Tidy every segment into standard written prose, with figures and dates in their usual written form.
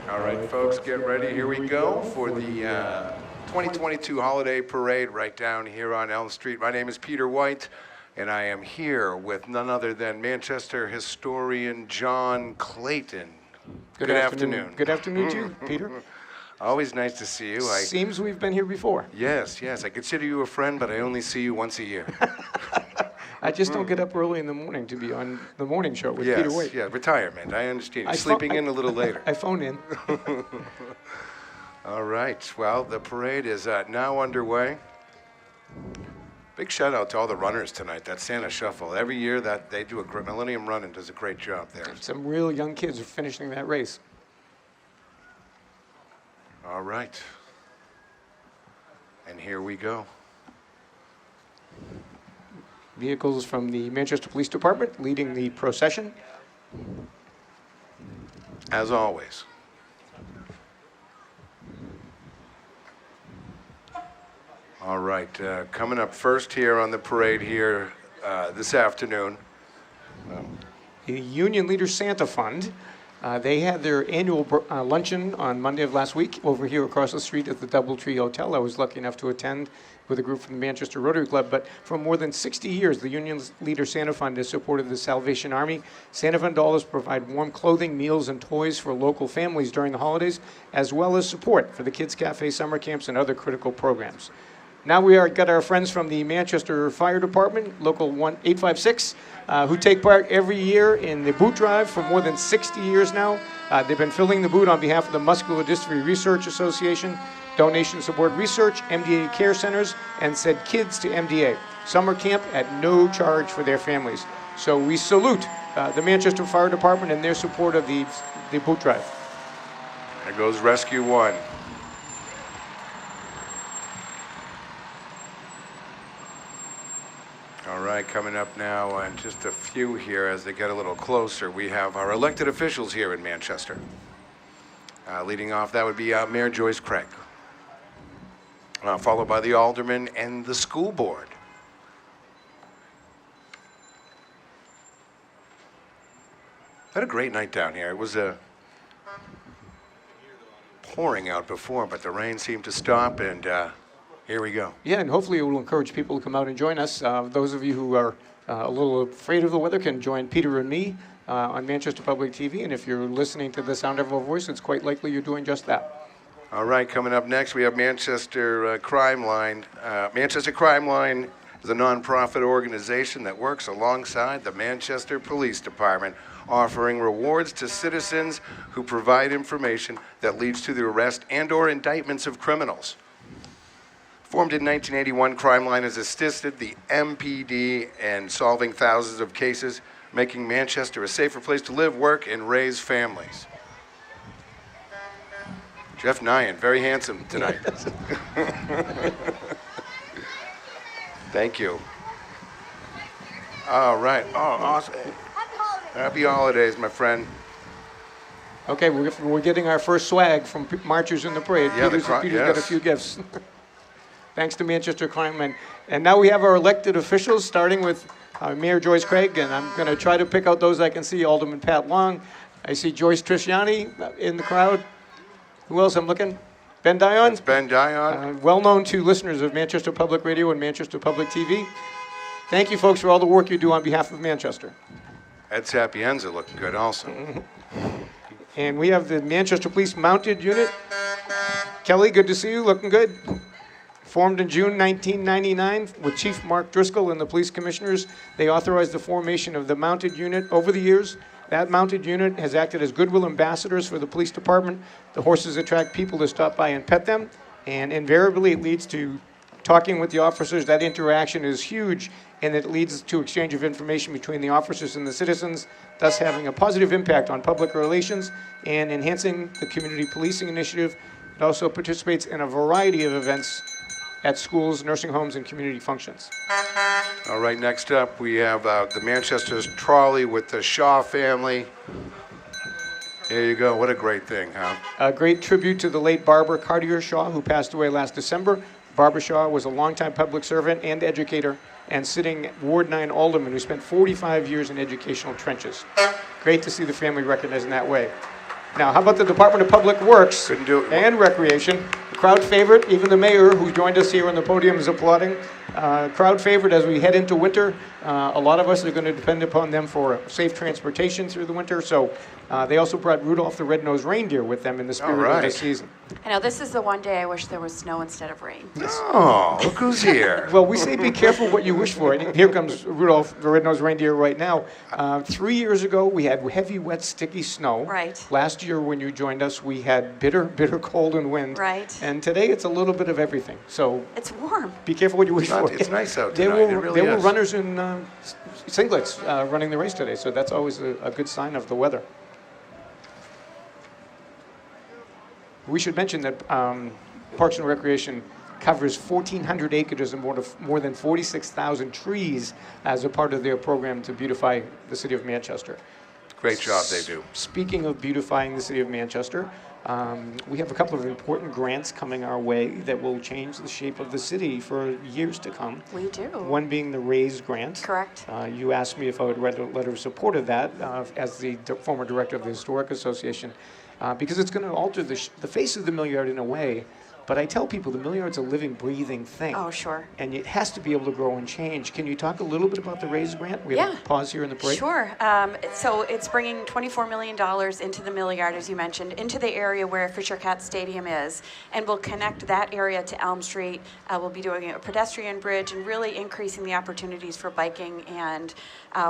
All right, folks, get ready. Here we go for the 2022 Holiday Parade right down here on Elm Street. My name is Peter White, and I am here with none other than Manchester historian John Clayton. Good afternoon. Good afternoon to you, Peter. Always nice to see you. Seems we've been here before. Yes. I consider you a friend, but I only see you once a year. I just don't get up early in the morning to be on the morning show with Peter White. Yeah, retirement. I understand. You're sleeping in a little later. I phone in. All right. Well, the parade is now underway. Big shout out to all the runners tonight. That Santa Shuffle. Every year that they do a great, Millennium Running does a great job there. Some real young kids are finishing that race. All right. And here we go. Vehicles from the Manchester Police Department leading the procession. As always. All right, coming up first here on the parade here this afternoon. The Union Leaders Santa Fund. They had their annual luncheon on Monday of last week over here across the street at the Doubletree Hotel. I was lucky enough to attend with a group from the Manchester Rotary Club. But for more than 60 years, the Union Leaders Santa Fund has supported the Salvation Army. Santa Fund dollars provide warm clothing, meals, and toys for local families during the holidays, as well as support for the Kids Cafe summer camps and other critical programs. Now we got our friends from the Manchester Fire Department, Local 856, who take part every year in the boot drive for more than 60 years now. They've been filling the boot on behalf of the Muscular Dystrophy Research Association, Donations Support Research, MDA Care Centers, and Said Kids to MDA. Summer camp at no charge for their families. So we salute the Manchester Fire Department and their support of the boot drive. There goes Rescue 1. All right, coming up now, and just a few here as they get a little closer. We have our elected officials here in Manchester. Leading off, that would be Mayor Joyce Craig, followed by the aldermen and the school board. Had a great night down here. It was pouring out before, but the rain seemed to stop, and here we go. Yeah, and hopefully it will encourage people to come out and join us. Those of you who are a little afraid of the weather can join Peter and me on Manchester Public TV. And if you're listening to the sound of our voice, it's quite likely you're doing just that. All right, coming up next, we have Manchester Crime Line. Manchester Crime Line is a nonprofit organization that works alongside the Manchester Police Department, offering rewards to citizens who provide information that leads to the arrest and/or indictments of criminals. Formed in 1981, Crime Line has assisted the MPD in solving thousands of cases, making Manchester a safer place to live, work, and raise families. Jeff Nyan, very handsome tonight. Thank you. All right. Oh, awesome. Happy holidays, my friend. Okay, we're getting our first swag from marchers in the parade. Yeah, Peter's yes. got a few gifts. Thanks to Manchester Crime Line. And now we have our elected officials, starting with Mayor Joyce Craig, and I'm going to try to pick out those I can see. Alderman Pat Long. I see Joyce Trisciani in the crowd. Who else I'm looking? Ben Dion. That's Ben Dion. Well known to listeners of Manchester Public Radio and Manchester Public TV. Thank you, folks, for all the work you do on behalf of Manchester. Ed Sapienza looking good also. And we have the Manchester Police Mounted Unit. Kelly, good to see you. Looking good. Formed in June 1999 with Chief Mark Driscoll and the police commissioners, they authorized the formation of the Mounted Unit. Over the years, that Mounted Unit has acted as goodwill ambassadors for the police department. The horses attract people to stop by and pet them, and invariably it leads to talking with the officers. That interaction is huge, and it leads to exchange of information between the officers and the citizens, thus having a positive impact on public relations and enhancing the community policing initiative. It also participates in a variety of events at schools, nursing homes, and community functions. All right, next up we have the Manchester's Trolley with the Shaw family. There you go. What a great thing, huh? A great tribute to the late Barbara Cartier Shaw, who passed away last December. Barbara Shaw was a longtime public servant and educator and sitting Ward 9 alderman who spent 45 years in educational trenches. Great to see the family recognized in that way. Now, how about the Department of Public Works Couldn't do it. and Recreation? Crowd favorite, even the mayor who joined us here on the podium is applauding. Crowd favorite as we head into winter. A lot of us are going to depend upon them for safe transportation through the winter. So they also brought Rudolph the Red-Nosed Reindeer with them in the spirit of right. the season. I know, this is the one day I wish there was snow instead of rain. Oh, look who's here. Well, we say be careful what you wish for. And here comes Rudolph the Red-Nosed Reindeer right now. 3 years ago, we had heavy, wet, sticky snow. Right. Last year, when you joined us, we had bitter, bitter cold and wind. Right. And today, it's a little bit of everything. So It's warm. be careful what you wish for. It's nice out There tonight. It were, really there were is. runners in singlets running the race today, so that's always a good sign of the weather. We should mention that Parks and Recreation covers 1,400 acres and more than 46,000 trees as a part of their program to beautify the city of Manchester. Great job they do. Speaking of beautifying the city of Manchester, we have a couple of important grants coming our way that will change the shape of the city for years to come. We do. One being the RAISE grant. Correct. You asked me if I would write a letter of support of that as the former director of the Historic Association, because it's going to alter the face of the Mill Yard in a way. But I tell people the Mill Yard's a living, breathing thing. Oh, sure. And it has to be able to grow and change. Can you talk a little bit about the RAISE grant? We have Yeah. a pause here in the break. Sure. So it's bringing $24 million into the Mill Yard, as you mentioned, into the area where Fisher Cat Stadium is, and we'll connect that area to Elm Street. We'll be doing a pedestrian bridge and really increasing the opportunities for biking and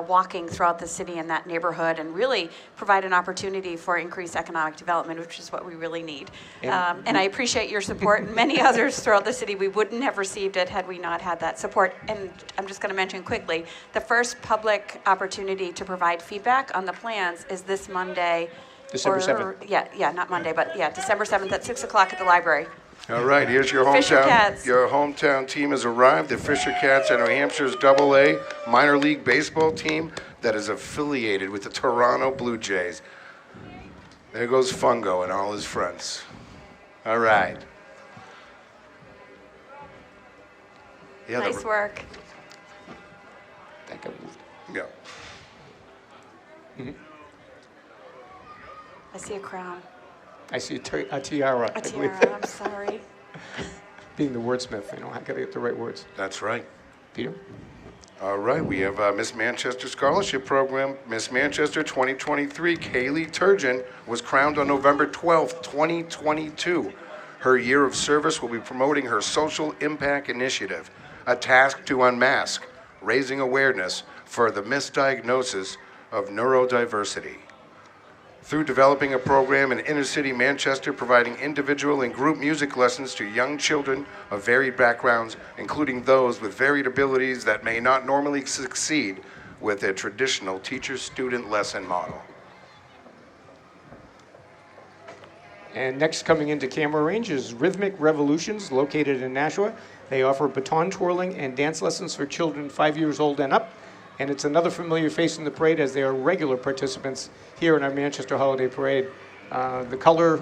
walking throughout the city and that neighborhood, and really provide an opportunity for increased economic development, which is what we really need. And I appreciate your support and many others throughout the city. We wouldn't have received it had we not had that support. And I'm just going to mention quickly, the first public opportunity to provide feedback on the plans is this Monday. December 7th. Yeah, not Monday, but yeah, December 7th at 6 o'clock at the library. All right, here's your Fisher hometown. Cats. Your hometown team has arrived. The Fisher Cats are New Hampshire's AA minor league baseball team that is affiliated with the Toronto Blue Jays. There goes Fungo and all his friends. All right. Yeah, Nice work. That got moved. Yeah. I see a crown. I see a tiara. A I believe. tiara, I'm sorry. Being the wordsmith, I got to get the right words. That's right. Peter? All right, we have Miss Manchester Scholarship Program. Miss Manchester 2023, Kaylee Turgeon, was crowned on November 12th, 2022. Her year of service will be promoting her social impact initiative, a task to unmask, raising awareness for the misdiagnosis of neurodiversity. Through developing a program in inner-city Manchester providing individual and group music lessons to young children of varied backgrounds, including those with varied abilities that may not normally succeed with a traditional teacher-student lesson model. And next coming into Camera Range is Rhythmic Revolutions, located in Nashua. They offer baton twirling and dance lessons for children 5 years old and up. And it's another familiar face in the parade as they are regular participants here in our Manchester Holiday Parade. The color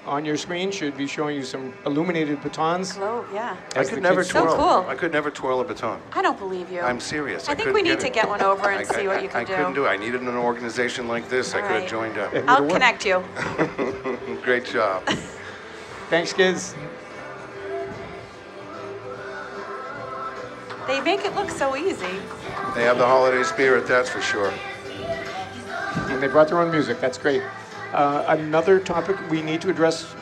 on your screen should be showing you some illuminated batons. Globe, yeah. I could never So twirl. cool. I could never twirl a baton. I don't believe you. I'm serious. I think couldn't we need get to it. get one over and see what you can I do. couldn't do it. I needed an organization like this. I All could have right. joined up. It I'll would've worked. connect you. Great job. Thanks, kids. They make it look so easy. They have the holiday spirit, that's for sure. And they brought their own music. That's great. Another topic we need to address,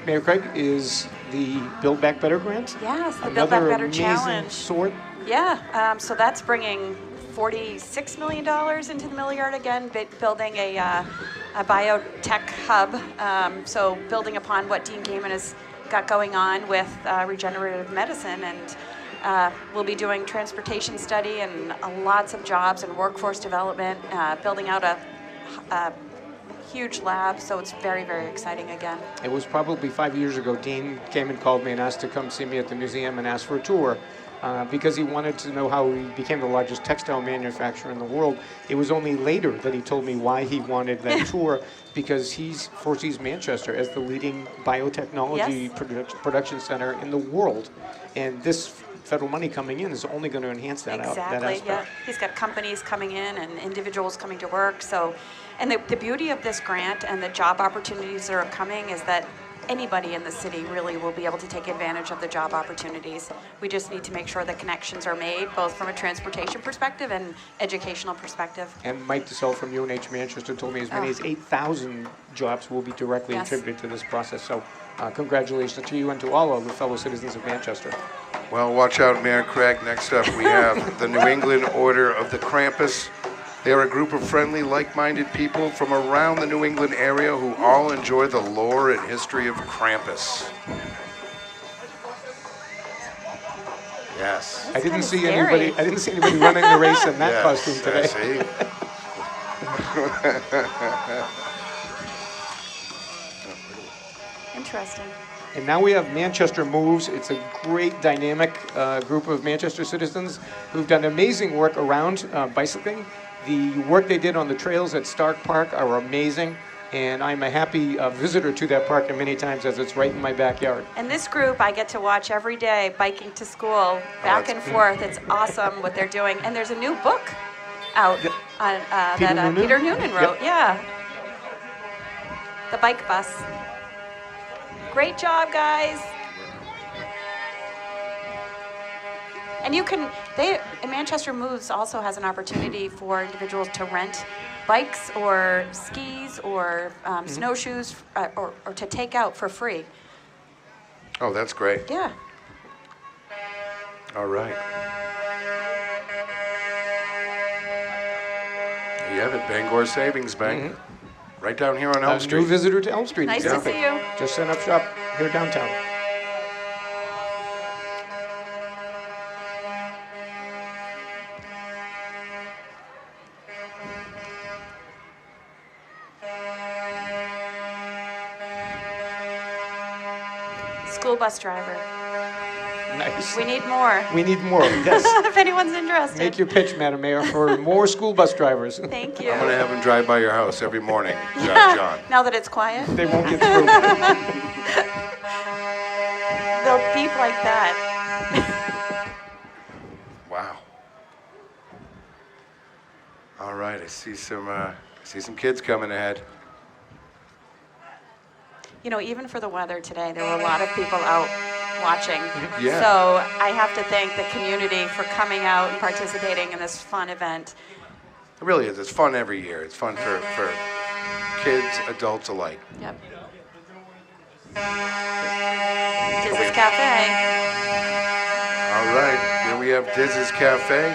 Mayor Craig, is the Build Back Better grant. Yes, the Build Back Another Better amazing challenge. sort. Yeah, so that's bringing $46 million into the Mill Yard again, building a biotech hub. So building upon what Dean Gaiman has got going on with regenerative medicine, and we'll be doing transportation study and lots of jobs and workforce development, building out a huge lab. So it's very, very exciting again. It was probably 5 years ago. Dean came and called me and asked to come see me at the museum and ask for a tour because he wanted to know how he became the largest textile manufacturer in the world. It was only later that he told me why he wanted that tour, because he foresees Manchester as the leading biotechnology production center in the world. And this federal money coming in is only going to enhance that, that Exactly, aspect. yeah. He's got companies coming in and individuals coming to work. So And the beauty of this grant and the job opportunities that are coming is that anybody in the city really will be able to take advantage of the job opportunities. We just need to make sure the connections are made, both from a transportation perspective and educational perspective. And Mike DeSalle from UNH Manchester told me as many as 8,000 jobs will be directly Yes. attributed to this process. So congratulations to you and to all of the fellow citizens of Manchester. Well, watch out, Mayor Craig. Next up, we have the New England Order of the Krampus. They are a group of friendly, like-minded people from around the New England area who all enjoy the lore and history of Krampus. Yes. I didn't kinda see scary. anybody. I didn't see anybody running the race in that Yes, costume today. see? Interesting. And now we have Manchester Moves. It's a great dynamic group of Manchester citizens who've done amazing work around bicycling. The work they did on the trails at Stark Park are amazing, and I'm a happy visitor to that park and many times as it's right in my backyard. And this group I get to watch every day, biking to school, back and forth. It's awesome what they're doing. And there's a new book out on, Peter that Noonan? Peter Noonan wrote. Yep. Yeah. The Bike Bus. Great job, guys. And you can, Manchester Moves also has an opportunity for individuals to rent bikes or skis or snowshoes or to take out for free. Oh, that's great. Yeah. All right. There you have it, Bangor Savings Bank. Right down here on Elm A Street. new visitor to Elm Street. Nice to see you. Just set up shop here downtown. School bus driver. Nice. We need more. We need more. Yes. If anyone's interested. Make your pitch, Madam Mayor, for more school bus drivers. Thank you. I'm going to have him drive by your house every morning, John. Now that it's quiet, They won't get through. they'll beep like that. Wow. All right, I see some kids coming ahead. You know, even for the weather today, there were a lot of people out watching. Yeah. So I have to thank the community for coming out and participating in this fun event. It really is. It's fun every year. It's fun for kids, adults alike. Yep. Diz's Cafe. All right, here we have Diz's Cafe,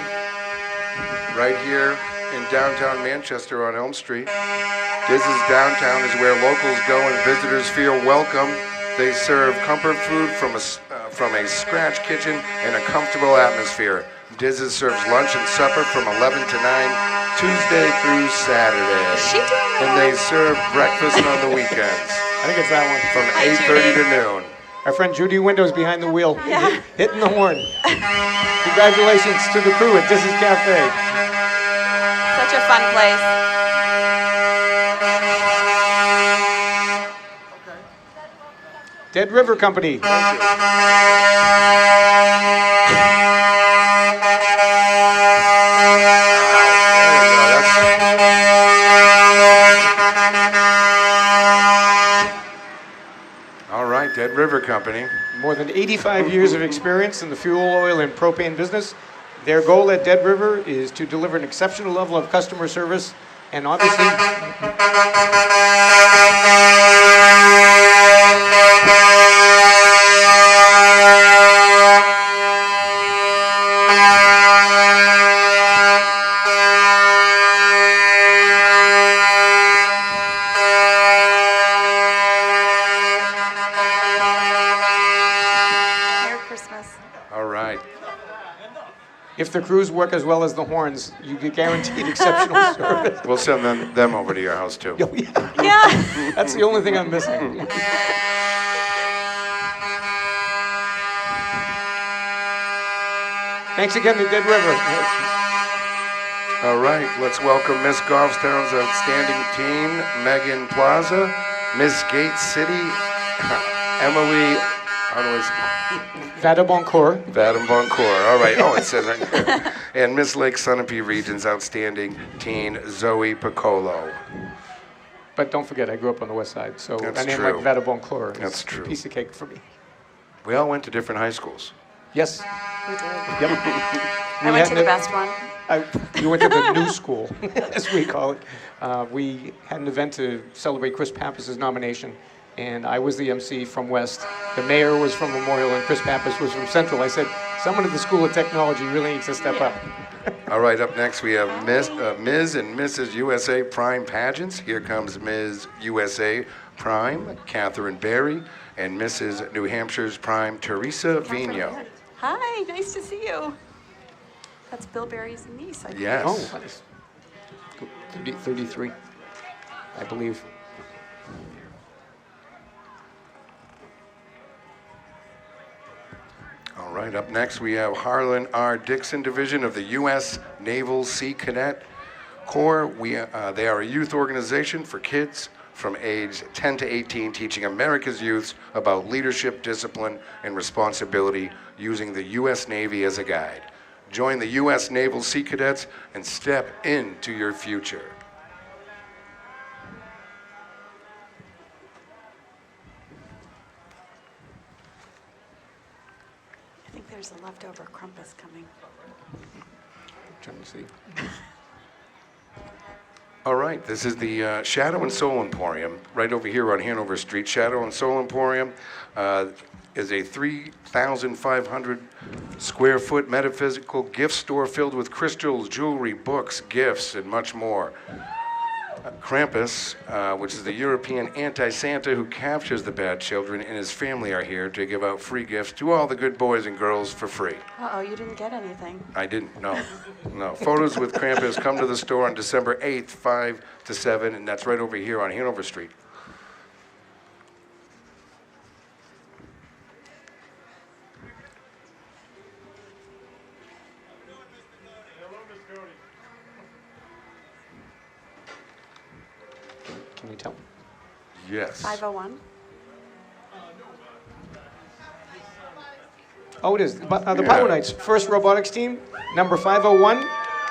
right here in downtown Manchester on Elm Street. Diz's Downtown is where locals go and visitors feel welcome. They serve comfort food from a scratch kitchen in a comfortable atmosphere. Diz's serves lunch and supper from 11 to 9, Tuesday through Saturday. Is she doing that? And they serve breakfast on the weekends I think it's that one. from Hi, 8:30 to Judy. noon. Our friend Judy Windows behind the wheel, Yeah. hitting the horn. Congratulations to the crew at Diz's Cafe. Such a fun place. Dead River Company. Thank you. All right, Dead River Company. More than 85 years of experience in the fuel, oil, and propane business. Their goal at Dead River is to deliver an exceptional level of customer service and obviously Merry Christmas. All right. if the crews work as well as the horns, you get guaranteed exceptional service. We'll send them over to your house too. Oh, yeah. Yeah. That's the only thing I'm missing. Thanks again to Dead River. All right, let's welcome Miss Goffstown's outstanding team, Megan Plaza, Miss Gate City, Emily How do I say? Vada Boncourt. Vadam Boncourt. All right. Oh, it says right there. And Miss Lake Sunapee Region's outstanding teen, Zoe Piccolo. But don't forget, I grew up on the west side, so That's a name true. like Vada Boncourt is That's true. a piece of cake for me. We all went to different high schools. Yes. We did. Yep. I went to the best one. You went to the new school, as we call it. We had an event to celebrate Chris Pappas's nomination, and I was the MC from West. The mayor was from Memorial, and Chris Pappas was from Central. I said, someone at the School of Technology really needs to step up. All right, up next we have Ms. and Mrs. USA Prime pageants. Here comes Ms. USA Prime, Catherine Berry, and Mrs. New Hampshire's Prime, Teresa Vino. Hi, nice to see you. That's Bill Berry's niece, I think. Yes. Oh, nice. 33, I believe. All right, up next we have Harlan R. Dixon Division of the U.S. Naval Sea Cadet Corps. They are a youth organization for kids from age 10 to 18, teaching America's youths about leadership, discipline, and responsibility using the U.S. Navy as a guide. Join the U.S. Naval Sea Cadets and step into your future. I think there's a leftover crumpus coming. Trying to see. All right, this is the Shadow and Soul Emporium, right over here on Hanover Street. Shadow and Soul Emporium is a 3,500 square foot metaphysical gift store filled with crystals, jewelry, books, gifts, and much more. Krampus, which is the European anti-Santa who captures the bad children, and his family are here to give out free gifts to all the good boys and girls for free. Uh-oh, you didn't get anything. I didn't, no. No. Photos with Krampus come to the store on December 8th, 5 to 7, and that's right over here on Hanover Street. Can you tell? Yes. 501. Oh, it is. The Power Knights, first robotics team, number 501.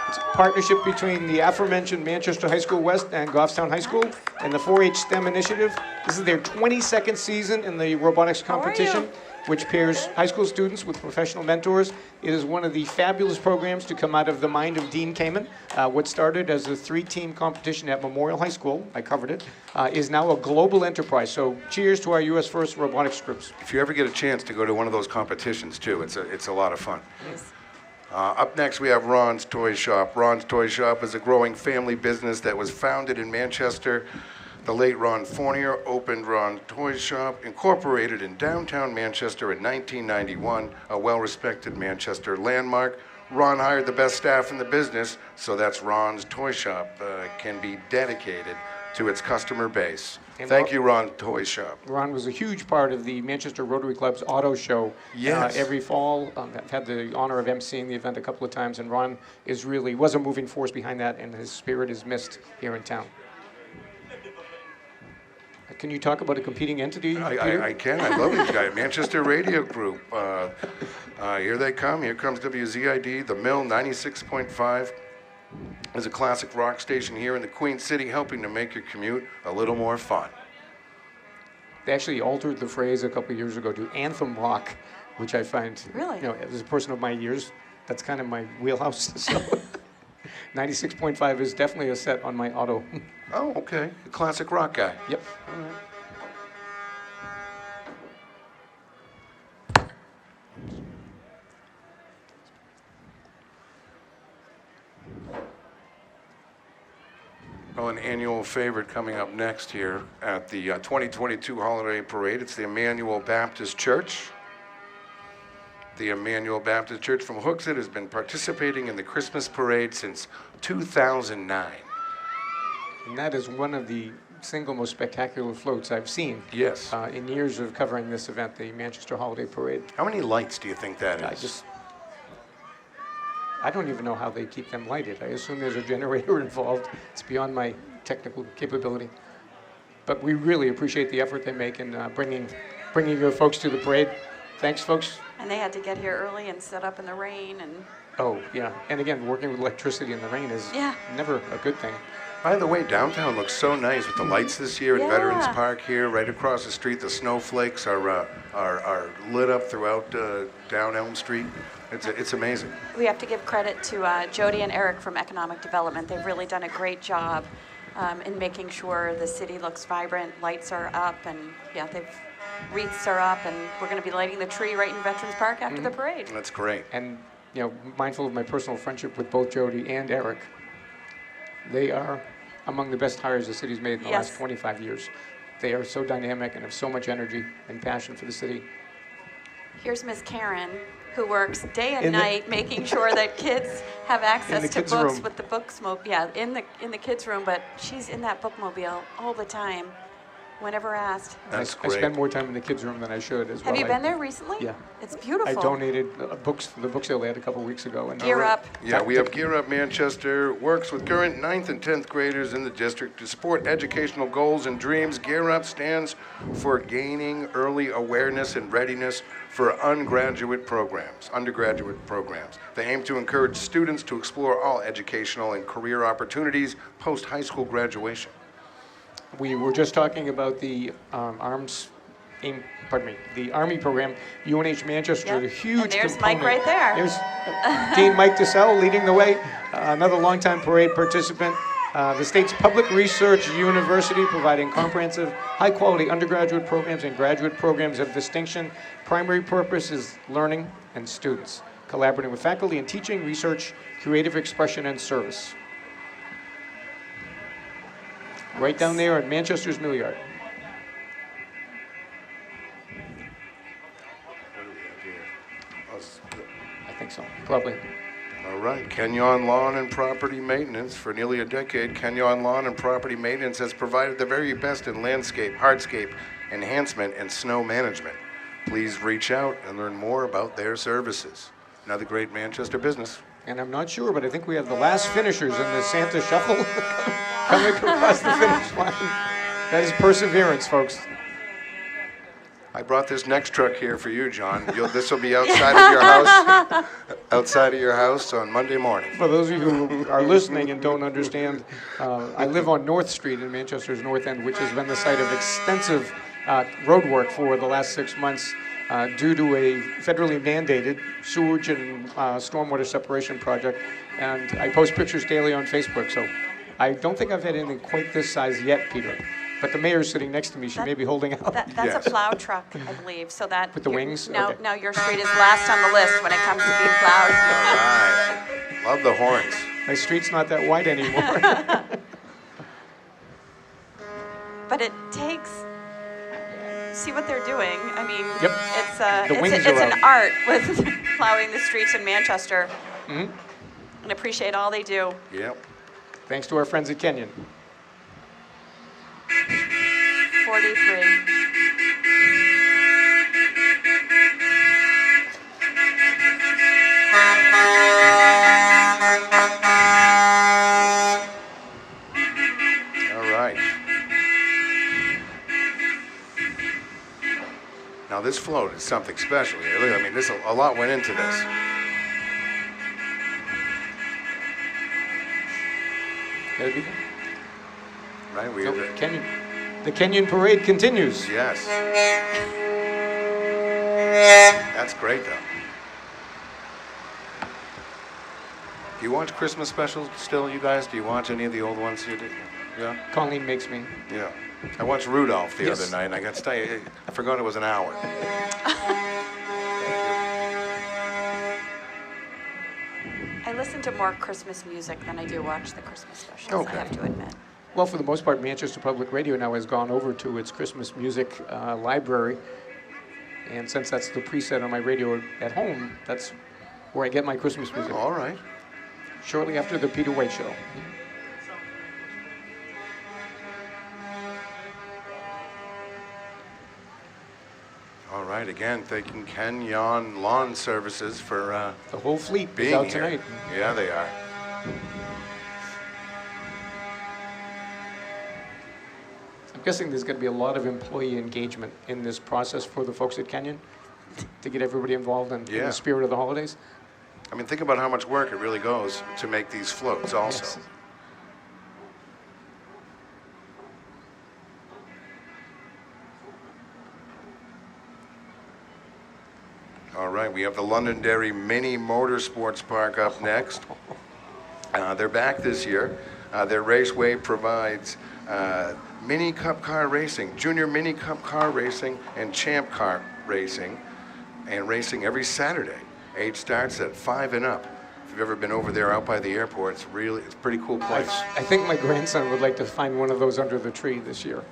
It's a partnership between the aforementioned Manchester High School West and Goffstown High School and the 4-H STEM initiative. This is their 22nd season in the robotics How are competition, you? which pairs high school students with professional mentors. It is one of the fabulous programs to come out of the mind of Dean Kamen. What started as a 3-team competition at Memorial High School, I covered it, is now a global enterprise. So cheers to our U.S. First robotics groups. If you ever get a chance to go to one of those competitions, too, it's a lot of fun. Up next, we have Ron's Toy Shop. Ron's Toy Shop is a growing family business that was founded in Manchester. The late Ron Fournier opened Ron Toy Shop, incorporated in downtown Manchester in 1991, a well-respected Manchester landmark. Ron hired the best staff in the business, so that's Ron's Toy Shop can be dedicated to its customer base. And Thank you, Ron Toy Shop. Ron was a huge part of the Manchester Rotary Club's auto show. Yes. Every fall, I've had the honor of emceeing the event a couple of times, and Ron was a moving force behind that, and his spirit is missed here in town. Can you talk about a competing entity, Peter? I can. I love these guys. Manchester Radio Group. Here they come. Here comes WZID, The Mill 96.5. Is a classic rock station here in the Queen City, helping to make your commute a little more fun. They actually altered the phrase a couple of years ago to anthem rock, which I find, Really? as a person of my years, that's kind of my wheelhouse. So 96.5 is definitely a set on my auto. Oh, okay. A classic rock guy. Yep. All right. Well, an annual favorite coming up next here at the 2022 Holiday Parade. It's the Emmanuel Baptist Church. The Emmanuel Baptist Church from Hooksett has been participating in the Christmas parade since 2009. And that is one of the single most spectacular floats I've seen Yes. in years of covering this event, the Manchester Holiday Parade. How many lights do you think that is? I don't even know how they keep them lighted. I assume there's a generator involved. It's beyond my technical capability. But we really appreciate the effort they make in bringing bringing your folks to the parade. Thanks, folks. And they had to get here early and set up in the rain and Oh, yeah. And again, working with electricity in the rain is Yeah. never a good thing. By the way, downtown looks so nice with the lights this year in Veterans Yeah. Park here. Right across the street, the snowflakes are lit up throughout down Elm Street. It's amazing. we have to give credit to Jody and Eric from Economic Development. They've really done a great job in making sure the city looks vibrant. Lights are up, and wreaths are up, and we're going to be lighting the tree right in Veterans Park after the parade. That's great. And, mindful of my personal friendship with both Jody and Eric, they are among the best hires the city's made in the last Yes. 25 years. They are so dynamic and have so much energy and passion for the city. Here's Miss Karen, who works day and In the- night making sure that kids have access the to kids' books room. with the books. In the kids' room, but she's in that bookmobile all the time, whenever asked. That's I great. spend more time in the kids' room than I should as well. Have you been there recently? Yeah. It's I beautiful. donated books for the book sale they had a couple weeks ago. And Gear up. Yeah, we have Gear Up Manchester, works with current 9th and 10th graders in the district to support educational goals and dreams. Gear Up stands for gaining early awareness and readiness for undergraduate programs. They aim to encourage students to explore all educational and career opportunities post-high school graduation. We were just talking about the the Army program. UNH Manchester, Yep. a huge And there's component. Mike right there. There's Dean Mike DeSell leading the way, another longtime parade participant. The state's public research university providing comprehensive, high-quality undergraduate programs and graduate programs of distinction. Primary purpose is learning and students, collaborating with faculty in teaching, research, creative expression, and service. Right down there at Manchester's Mill Yard. I think so, probably. All right, Kenyon Lawn and Property Maintenance. For nearly a decade, Kenyon Lawn and Property Maintenance has provided the very best in landscape, hardscape, enhancement, and snow management. Please reach out and learn more about their services. Another great Manchester business. And I'm not sure, but I think we have the last finishers in the Santa Shuffle coming across the finish line. That is perseverance, folks. I brought this next truck here for you, John. This will be outside of your house, on Monday morning. For those of you who are listening and don't understand, I live on North Street in Manchester's North End, which has been the site of extensive road work for the last 6 months due to a federally mandated sewage and stormwater separation project. And I post pictures daily on Facebook, so I don't think I've had anything quite this size yet, Peter. But the mayor's sitting next to me. She may be holding out. That's Yes. a plow truck, I believe. So that With the wings? Now, Okay. now your street is last on the list when it comes to being plowed. All right. Love the horns. My street's not that wide anymore. But it takes. See what they're doing. I mean, Yep. The wings it's are an out. art with plowing the streets in Manchester. Mhm. And appreciate all they do. Yep. Thanks to our friends at Kenyon. 43. All right. Now this float is something special here. Look, I mean, a lot went into this. Gotta be- Right? We Nope, Kenyon. The Kenyon Parade continues. Yes. That's great, though. Do you watch Christmas specials still, you guys? Do you watch any of the old ones you did? Yeah? Colleen makes me. Yeah. I watched Rudolph the Yes. other night, and I got to tell you, I forgot it was an hour. I listen to more Christmas music than I do watch the Christmas specials, Okay. I have to admit. Well, for the most part, Manchester Public Radio now has gone over to its Christmas music library. And since that's the preset on my radio at home, that's where I get my Christmas music. All right. Shortly after the Peter White Show. All right. Again, thanking Kenyon Lawn Services for The whole fleet is being out here. tonight. Yeah, they are. I've guessing there's going to be a lot of employee engagement in this process for the folks at Kenyon to get everybody involved in Yeah. the spirit of the holidays. I mean, think about how much work it really goes to make these floats also. Yes. All right, we have the Londonderry Mini Motorsports Park up next. They're back this year. Their raceway provides mini cup car racing, junior mini cup car racing, and champ car racing, and racing every Saturday. Age starts at 5 and up. If you've ever been over there out by the airport, it's a pretty cool place. I think my grandson would like to find one of those under the tree this year.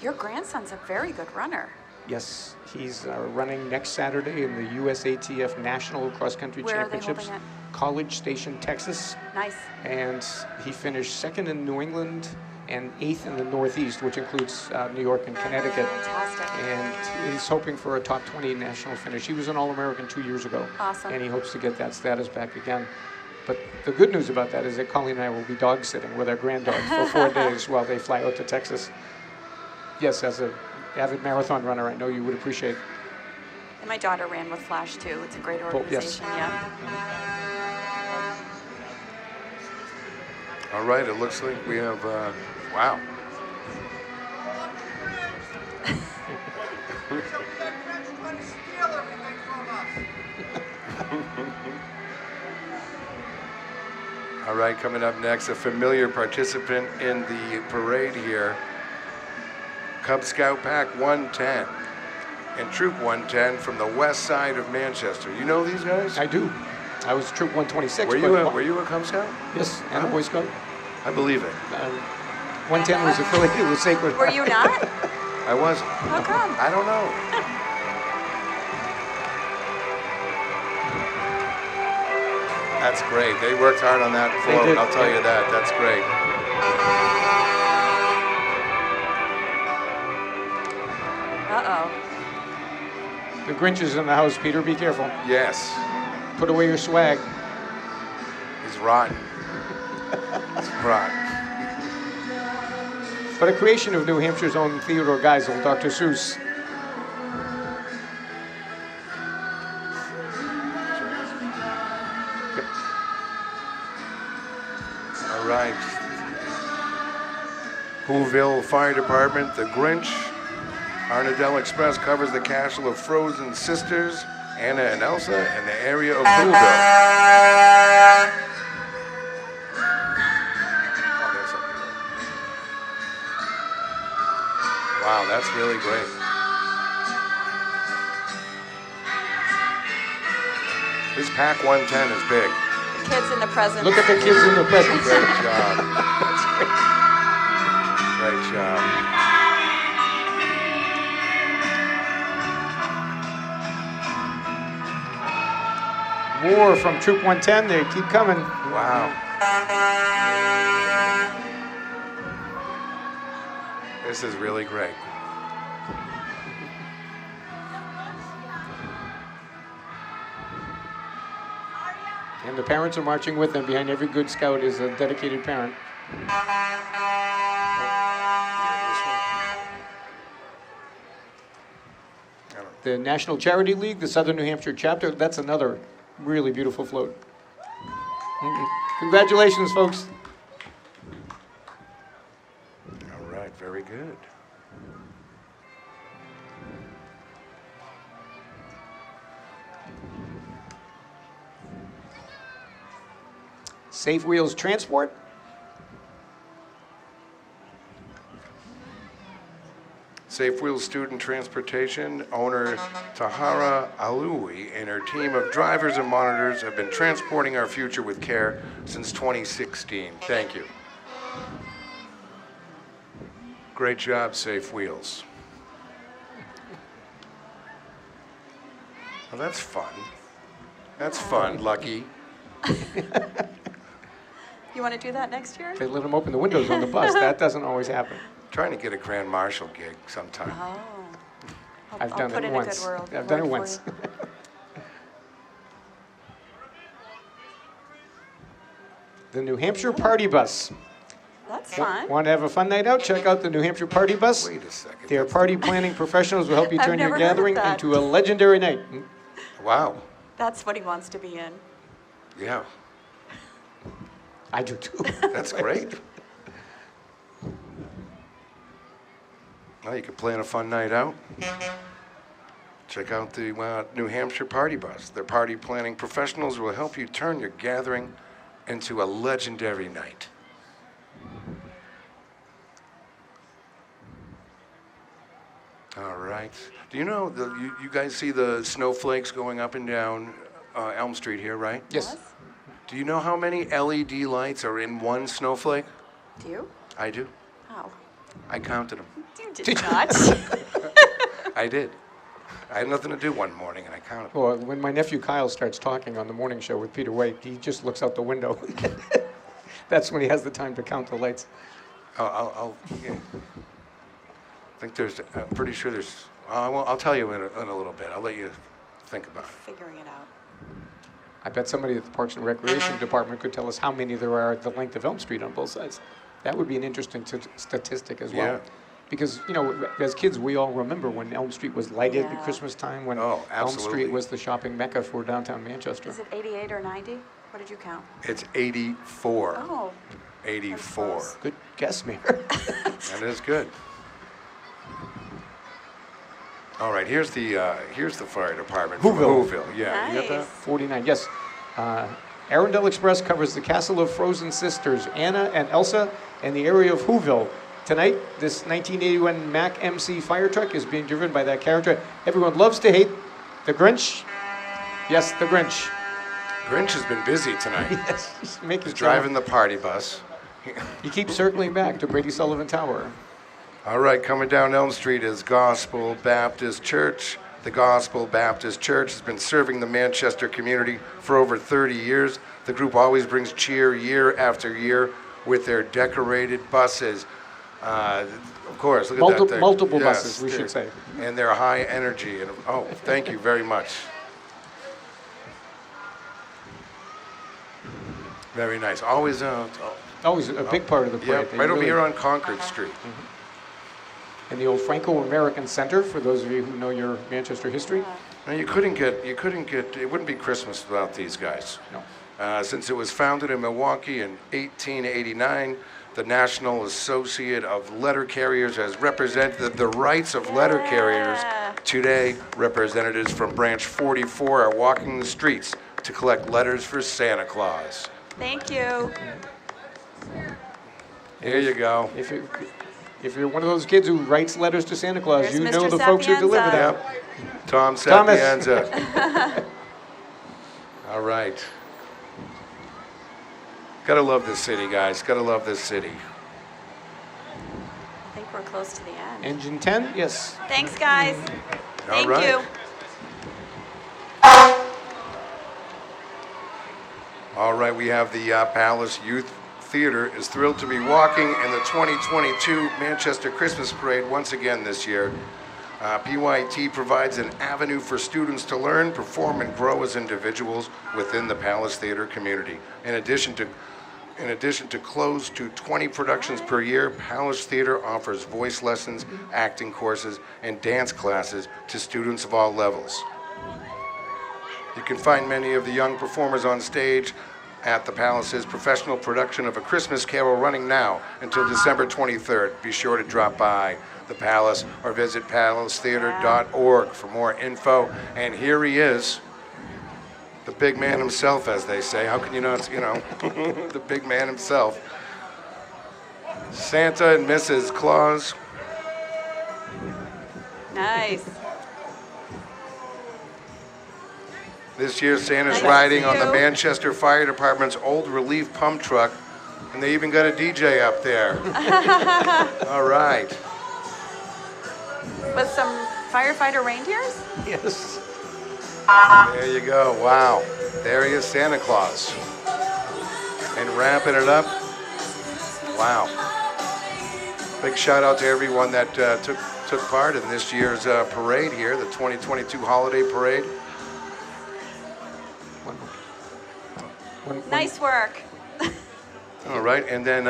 Your grandson's a very good runner. Yes, he's running next Saturday in the USATF National Cross Country Where are they Championships, holding College Station, Texas. Nice. And he finished second in New England and 8th in the Northeast, which includes New York and Connecticut. Fantastic. And he's hoping for a top 20 national finish. He was an All-American 2 years ago. Awesome. And he hopes to get that status back again. But the good news about that is that Colleen and I will be dog sitting with our granddogs for 4 days while they fly out to Texas. Yes, as an avid marathon runner, I know you would appreciate. And my daughter ran with Flash too. It's a great yes. organization. Yeah. All right, it looks like we have, wow. All right, coming up next, a familiar participant in the parade here, Cub Scout Pack 110 and Troop 110 from the west side of Manchester. You know these guys? I do. I was Troop 126. Were but- you a Cub Scout? Yes, and a Boy Scout. I believe it. 110 was affiliated with Sacred. Were you not? I wasn't. How come? I don't know. That's great. They worked hard on that They float. did. I'll tell you that. That's great. Uh-oh. The Grinch is in the house, Peter. Be careful. Yes. Put away your swag. He's rotten. He's rotten. But a creation of New Hampshire's own Theodore Geisel, Dr. Seuss. All right. Whoville Fire Department, The Grinch. Arnadell Express covers the castle of Frozen Sisters, Anna and Elsa, and the area of Whoville. Oh, there's something there. Wow, that's really great. This Pack 110 is big. Kids in the present. Look at the kids in the presents. Great job. Great job. More from Troop 110. They keep coming. Wow. This is really great. And the parents are marching with them. Behind every good scout is a dedicated parent. The National Charity League, the Southern New Hampshire chapter, that's another really beautiful float. Congratulations, folks. All right, very good. Safe Wheels Transport. Safe Wheels Student Transportation owner Tahara Alui and her team of drivers and monitors have been transporting our future with care since 2016. Thank you. Great job, Safe Wheels. Well, that's fun. That's fun, Lucky. You want to do that next year? They let them open the windows on the bus. That doesn't always happen. Trying to get a Grand Marshal gig sometime. Oh. I've I'll done put it in once. a good word. I've done it for once. you. The New Hampshire Party Bus. That's fun. Want to have a fun night out? Check out the New Hampshire Party Bus. Wait a second. Their party planning professionals will help you I've turn your never heard of gathering that. into a legendary night. Wow. That's what he wants to be in. Yeah, I do too. that's great. Well, you can plan a fun night out. Check out the New Hampshire Party Bus. Their party planning professionals will help you turn your gathering into a legendary night. All right. Do you know, you guys see the snowflakes going up and down Elm Street here, right? Yes. Do you know how many LED lights are in one snowflake? Do you? I do. How? I counted them. You did not. I did. I had nothing to do one morning, and I counted them. Well, when my nephew Kyle starts talking on the morning show with Peter White, he just looks out the window. That's when he has the time to count the lights. Yeah. I'm pretty sure there's, I'll tell you in a little bit. I'll let you think about it. Figuring it out. I bet somebody at the Parks and Recreation Department could tell us how many there are at the length of Elm Street on both sides. That would be an interesting statistic as well. Yeah. Because, you know, as kids, we all remember when Elm Street was lighted at Yeah. Christmas time, when Oh, Elm absolutely. Street was the shopping mecca for downtown Manchester. Is it 88 or 90? What did you count? It's 84. Oh, 84. close. Good guess, Mayor. That is good. All right, here's the fire department. from Whoville. Whoville, yeah. You got that? Nice. 49, yes. Arundel Express covers the castle of frozen sisters, Anna and Elsa, and the area of Whoville. Tonight, this 1981 Mack MC fire truck is being driven by that character everyone loves to hate, the Grinch. Yes, the Grinch. Grinch has been busy tonight. Yes, he's making He's driving the party bus. He keeps circling back to Brady Sullivan Tower. All right, coming down Elm Street is Gospel Baptist Church. The Gospel Baptist Church has been serving the Manchester community for over 30 years. The group always brings cheer year after year with their decorated buses. Of course, look at that thing. Multiple Yes, buses, we should say. And their high energy. And oh, thank you very much. Very nice. Always Always a big part of the yeah, parade. They right over really- here on Concord Street. in the old Franco-American Center, for those of you who know your Manchester history. Now you couldn't get, it wouldn't be Christmas without these guys. No. Since it was founded in Milwaukee in 1889, the National Associate of Letter Carriers has represented the rights of letter carriers. Today, representatives from Branch 44 are walking the streets to collect letters for Santa Claus. Thank you. Here you go. If you're one of those kids who writes letters to Santa Claus, There's you know Mr. the folks who deliver Sapienza. them. Yep. Tom Thomas. Sapienza. All right. Gotta love this city, guys. Gotta love this city. I think we're close to the end. Engine 10, yes. Thanks, guys. All Thank right. you. All right, we have the Palace Youth Theater is thrilled to be walking in the 2022 Manchester Christmas Parade once again this year. PYT provides an avenue for students to learn, perform, and grow as individuals within the Palace Theater community. In addition to close to 20 productions per year, Palace Theater offers voice lessons, acting courses, and dance classes to students of all levels. You can find many of the young performers on stage at the Palace's professional production of A Christmas Carol running now until December 23rd. Be sure to drop by the Palace or visit palacetheater.org for more info. And here he is, the big man himself, as they say. How can you not, the big man himself. Santa and Mrs. Claus. Nice. This year, Santa's Nice to riding see on the you. Manchester Fire Department's old relief pump truck, and they even got a DJ up there. All right. With some firefighter reindeers? Yes. There you go. Wow. There he is, Santa Claus. And wrapping it up. Wow. Big shout out to everyone that took part in this year's parade here, the 2022 holiday parade. One- Nice work. All right, and then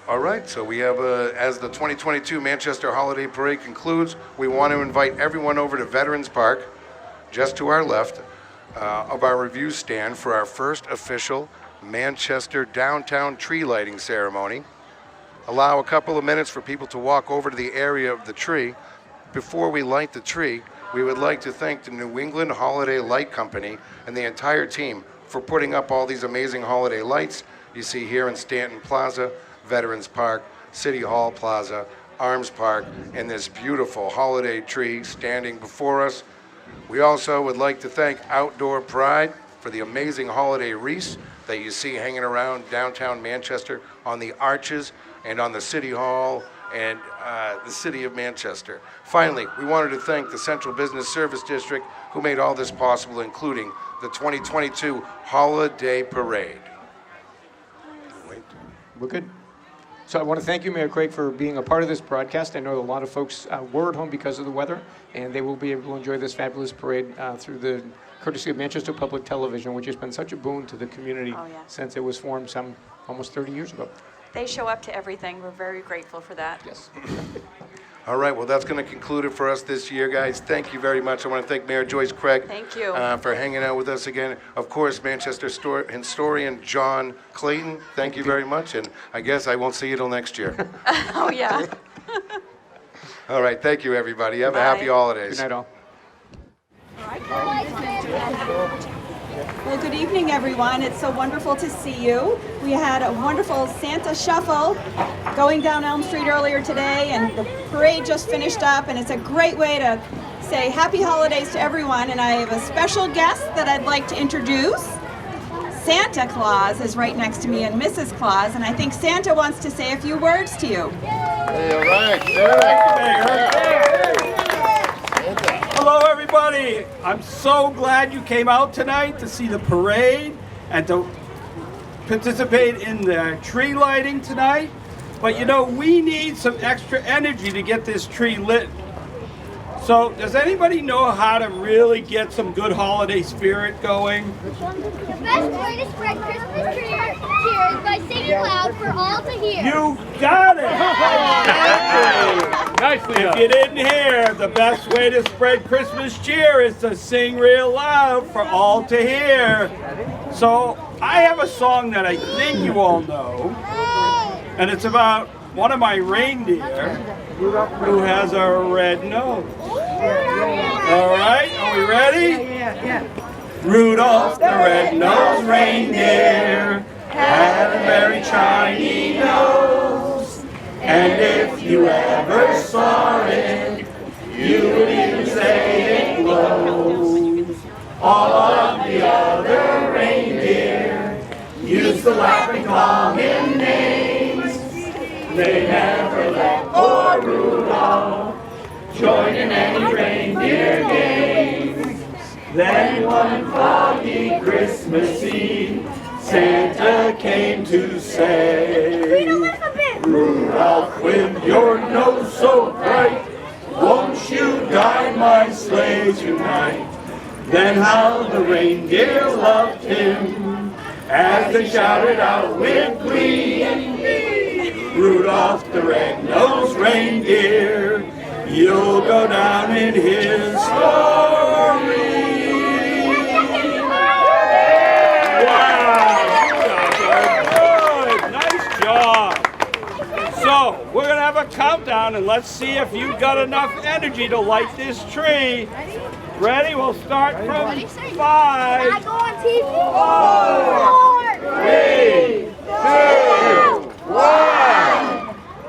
All right, so we have, as the 2022 Manchester Holiday Parade concludes, we want to invite everyone over to Veterans Park, just to our left of our review stand for our first official Manchester downtown tree lighting ceremony. Allow a couple of minutes for people to walk over to the area of the tree. Before we light the tree, we would like to thank the New England Holiday Light Company and the entire team for putting up all these amazing holiday lights you see here in Stanton Plaza, Veterans Park, City Hall Plaza, Arms Park, and this beautiful holiday tree standing before us. We also would like to thank Outdoor Pride for the amazing holiday wreaths that you see hanging around downtown Manchester on the arches and on the City Hall and the City of Manchester. Finally, we wanted to thank the Central Business Service District who made all this possible, including the 2022 Holiday Parade. We're good. So I want to thank you, Mayor Craig, for being a part of this broadcast. I know a lot of folks were at home because of the weather, and they will be able to enjoy this fabulous parade through the courtesy of Manchester Public Television, which has been such a boon to the community since it was formed some almost 30 years ago. They show up to everything. We're very grateful for that. Yes. All right, well, that's going to conclude it for us this year, guys. Thank you very much. I want to thank Mayor Joyce Craig Thank you. For hanging out with us again. Of course, Manchester historian John Clayton, thank you very much. And I guess I won't see you till next year. Oh, yeah. All right, thank you, everybody. Have a Bye. happy holidays. Good night, all. Well, good evening, everyone. It's so wonderful to see you. We had a wonderful Santa Shuffle going down Elm Street earlier today, and the parade just finished up, and it's a great way to say happy holidays to everyone. And I have a special guest that I'd like to introduce. Santa Claus is right next to me, and Mrs. Claus, and I think Santa wants to say a few words to you. Hey, all right. Hello, everybody. I'm so glad you came out tonight to see the parade and to participate in the tree lighting tonight. But you know, we need some extra energy to get this tree lit. So, does anybody know how to really get some good holiday spirit going? The best way to spread Christmas cheer is by singing loud for all to hear. You got it! Nicely If you didn't hear, the best way to spread Christmas cheer is to sing real loud for all to hear. So, I have a song that I think you all know, and it's about one of my reindeer who has a red nose. All right, are we ready? Yeah. Rudolph the red-nosed reindeer had a very shiny nose, and if you ever saw it, you would even say it glows. All of the other reindeer used to laugh and call him names. They never let poor Rudolph join in any reindeer games. Then one foggy Christmas Eve, Santa came to say, Rudolph, with your nose so bright, won't you guide my sleigh tonight? Then how the reindeer loved him as they shouted out with glee, Rudolph the red-nosed reindeer, you'll go down in his story. Wow! Good! Nice job! So, we're going to have a countdown, and let's see if you've got enough energy to light this tree. Ready? We'll start from 5. I go on TV. 4, 3, 2, 1,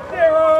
0.